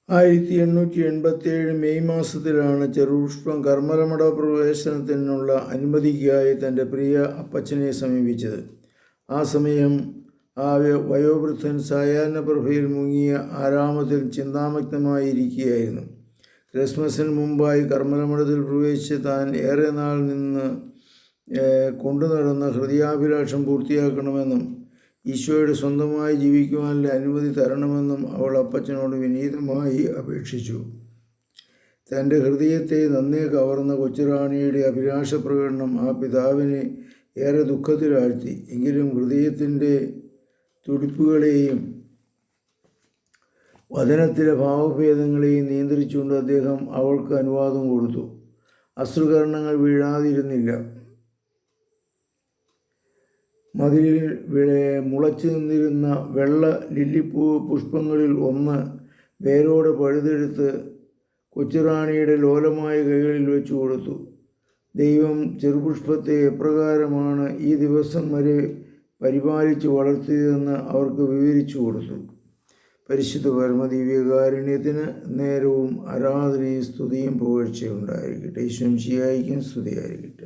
1887 May മാസത്തിലാണ് ചെറുപുഷ്പം കർമ്മലമഠ പ്രവേശനത്തിനുള്ള അനുമതിക്കായി തൻ്റെ പ്രിയ അപ്പച്ചനെ സമീപിച്ചത്. ആ സമയം ആ വയോവൃദ്ധൻ സായാഹ്നപ്രഭയിൽ മുങ്ങിയ ആരാമത്തിൽ ചിന്താമഗ്നമായിരിക്കുകയായിരുന്നു. ക്രിസ്മസിന് മുമ്പായി കർമ്മലമഠത്തിൽ പ്രവേശിച്ച് താൻ ഏറെ നാൾ നിന്ന് കൊണ്ടുനടന്ന ഹൃദയാഭിലാഷം പൂർത്തിയാക്കണമെന്നും ഈശോയുടെ സ്വന്തമായി ജീവിക്കുവാനുള്ള അനുമതി തരണമെന്നും അവൾ അപ്പച്ചനോട് വിനീതമായി അപേക്ഷിച്ചു. തൻ്റെ ഹൃദയത്തെ നന്നേ കവർന്ന കൊച്ചുറാണിയുടെ അഭിലാഷ പ്രകടനം ആ പിതാവിനെ ഏറെ ദുഃഖത്തിലാഴ്ത്തി. എങ്കിലും ഹൃദയത്തിൻ്റെ തുടിപ്പുകളെയും വചനത്തിലെ ഭാവഭേദങ്ങളെയും നിയന്ത്രിച്ചുകൊണ്ട് അദ്ദേഹം അവൾക്ക് അനുവാദം കൊടുത്തു. അശ്രുകരണങ്ങൾ വീഴാതിരുന്നില്ല. മതിലിൽ മുളച്ചു നിന്നിരുന്ന വെള്ള ലില്ലിപ്പൂ പുഷ്പങ്ങളിൽ ഒന്ന് വേരോടെ പഴുതെടുത്ത് കൊച്ചുറാണിയുടെ ലോലമായ കൈകളിൽ വെച്ചു കൊടുത്തു. ദൈവം ചെറുപുഷ്പത്തെ എപ്രകാരമാണ് ഈ ദിവസം വരെ പരിപാലിച്ച് വളർത്തിയതെന്ന് അവർക്ക് വിവരിച്ചു കൊടുത്തു. പരിശുദ്ധ പരമദിവ്യകാരുണ്യത്തിന് നേരവും ആരാധനയും സ്തുതിയും പുകഴ്ചയും ഉണ്ടായിരിക്കട്ടെ. ഈശോ മിശിഹായ്ക്കും സ്തുതിയായിരിക്കട്ടെ.